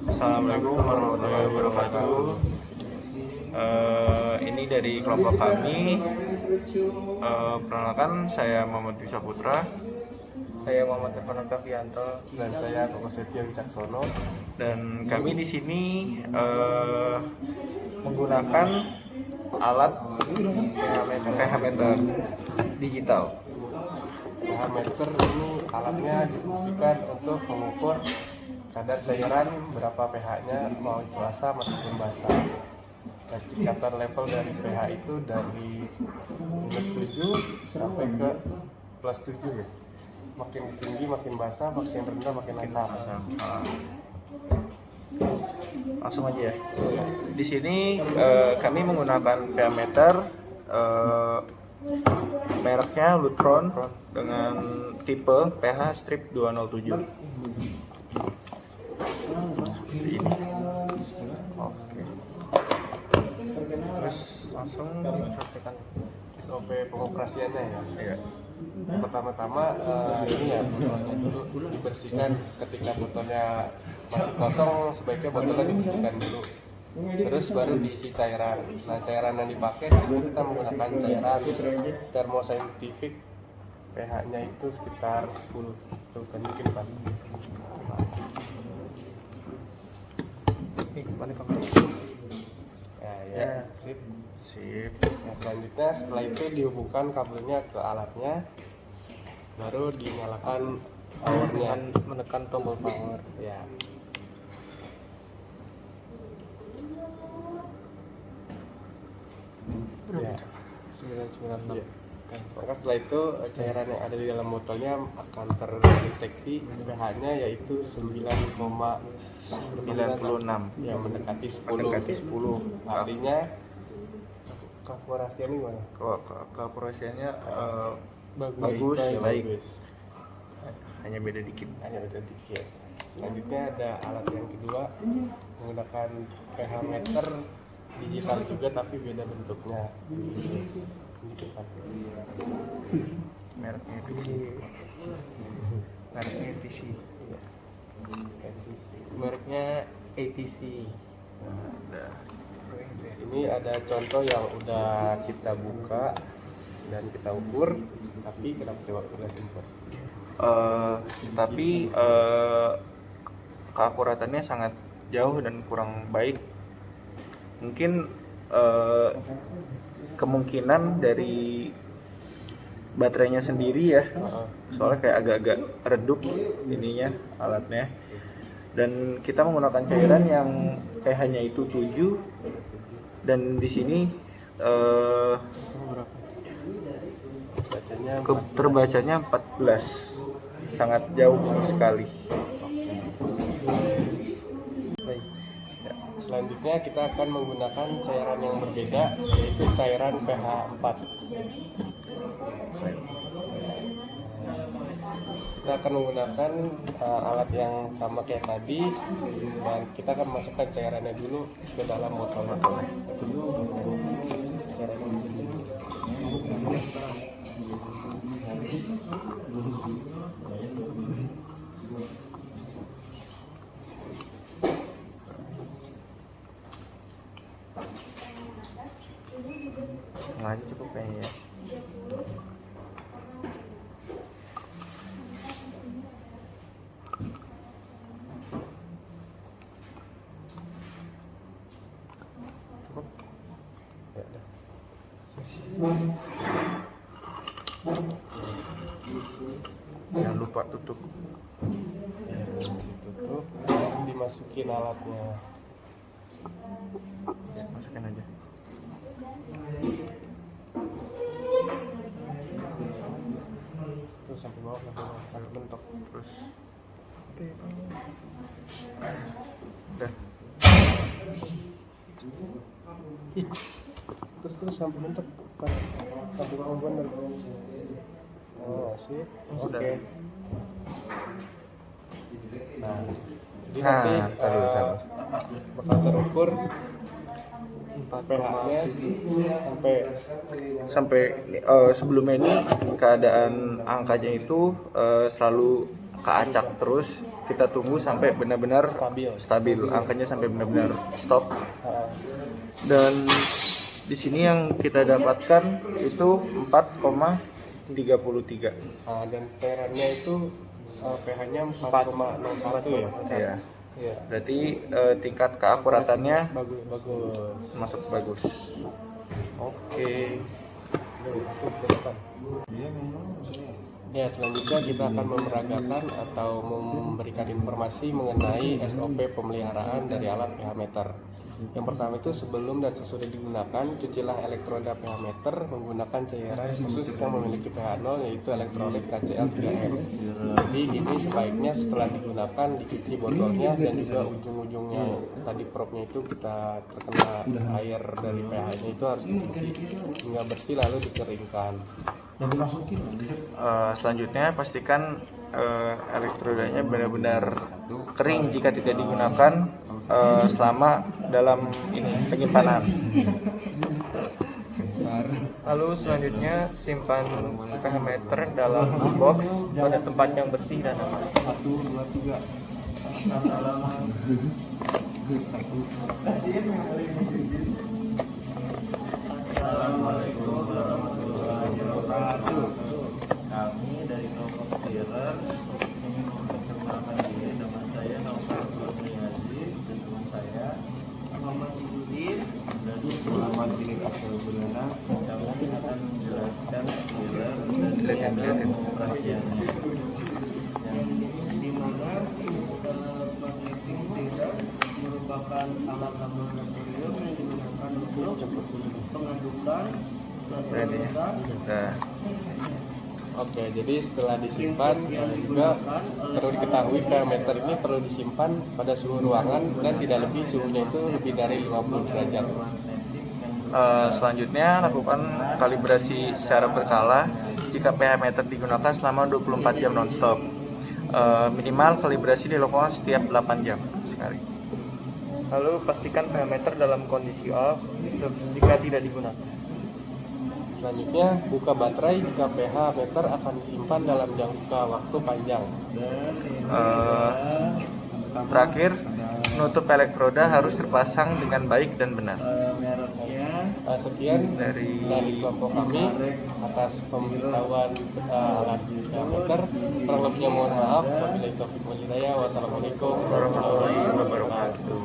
Assalamualaikum warahmatullahi wabarakatuh. Ini dari kelompok kami. Perkenalkan, saya Muhammad Bisa Putra. Saya Muhammad Irfan Oktavianto. Dan saya Koko Setio Wicaksono. Dan kami di sini menggunakan alat pH meter digital. pH meter ini alatnya difungsikan untuk mengukur kadar cairan berapa pH-nya, mau itu asam ataupun basa. Dan tingkatan level dari pH itu dari -7 sampai ke +7 ya. Makin tinggi makin basa, makin rendah makin asam. Langsung aja ya. Di sini kami menggunakan pH meter mereknya Lutron dengan tipe pH strip 207. Seperti ini. Oke. Terus langsung Sampaikan SOP pengoperasiannya ya. ya. Pertama-tama ini ya, botolnya dulu dibersihkan. Ketika botolnya masih kosong, sebaiknya botolnya dibersihkan dulu. Terus baru diisi cairan. Nah, cairan yang dipakai di sini kita menggunakan cairan termosaintifik. pH-nya itu sekitar 10. Tuh kan mungkin Pak. Ya, sip. Sip. Nah, selanjutnya setelah itu dihubungkan kabelnya ke alatnya, baru dinyalakan powernya. menekan tombol power. Ya. Ya. 996. Ya. Maka setelah itu cairan yang ada di dalam botolnya akan terdeteksi pH-nya yaitu 96. ya, mendekati 10. Mendekati 10. Artinya keakurasiannya gimana? Keakurasiannya Bagus. baik. Hanya beda dikit. Hanya ada dikit. Selanjutnya ada alat yang kedua menggunakan pH meter digital juga tapi beda bentuknya. Mereknya ETC. Mereknya ETC. Mereknya ATC. Nah, Di sini ada contoh yang udah kita buka dan kita ukur, tapi kenapa coba kita simpan? tapi keakuratannya sangat jauh dan kurang baik. Mungkin kemungkinan dari baterainya sendiri ya, soalnya kayak agak-agak redup ininya alatnya. Dan kita menggunakan cairan yang pH-nya itu 7 dan di sini terbacanya 14, sangat jauh sekali. Baik. Ya, selanjutnya kita akan menggunakan cairan yang berbeda, yaitu cairan pH 4. Kita akan menggunakan alat yang sama kayak tadi, dan kita akan masukkan cairannya dulu ke dalam botolnya. Nggak cukup kayaknya ya. Cukup. Ya, udah. Jangan lupa tutup. Tutup, dimasukin alatnya. Ya, masukin aja. Terus sampai bawah, sampai mentok. Terus udah. Terus sampai mentok. Sampai bawah bener. Oh, sip. Sudah. Oke. Nah, jadi Nah, nanti taruh. bakal terukur pH-nya sampai Sebelumnya ini keadaan angkanya itu selalu keacak terus. Kita tunggu sampai benar-benar stabil, angkanya sampai benar-benar stop. Dan di sini yang kita dapatkan itu 4,33. Dan cairannya itu pH-nya 4,01 ya. Iya. Iya. Berarti tingkat keakuratannya Bagus. masuk bagus. Oke. Ya, selanjutnya kita akan memeragakan atau memberikan informasi mengenai SOP pemeliharaan dari alat pH meter. Yang pertama itu sebelum dan sesudah digunakan, cucilah elektroda pH meter menggunakan cairan khusus yang memiliki pH 0 yaitu elektrolit KCl 3M. Jadi ini sebaiknya setelah digunakan dicuci botolnya dan juga ujung-ujungnya tadi propnya itu kita terkena air dari pH-nya itu harus dicuci hingga bersih lalu dikeringkan. Selanjutnya pastikan elektrodanya benar-benar kering jika tidak digunakan selama dalam ini penyimpanan. Lalu selanjutnya simpan pH meter dalam box pada tempat yang bersih dan aman. 1, 2, 3. Assalamualaikum warahmatullahi wabarakatuh. Kami dari kelompok Tirer ingin memperkenalkan diri. Nama saya Naufal Kurniazi dan teman saya Muhammad Ibudin dan Muhammad bin Abdul Bulana. Kami akan menjelaskan Tirer dan pengoperasiannya. Di mana magnetic Tirer merupakan alat laboratorium yang digunakan untuk pengadukan Oke, jadi setelah disimpan juga perlu diketahui pH meter ini perlu disimpan pada suhu ruangan dan tidak lebih suhunya itu lebih dari 50 derajat. Selanjutnya lakukan kalibrasi secara berkala jika pH meter digunakan selama 24 jam non-stop. Minimal kalibrasi dilakukan setiap 8 jam sekali. Lalu pastikan pH meter dalam kondisi off jika tidak digunakan. Selanjutnya, buka baterai jika pH meter akan disimpan dalam jangka waktu panjang. Terakhir, penutup elektroda harus terpasang dengan baik dan benar. Sekian dari kelompok kami atas pemberitahuan alat pH meter. Kurang lebihnya mohon maaf. Wabillahi taufiq wal hidayah. Wassalamualaikum warahmatullahi wabarakatuh.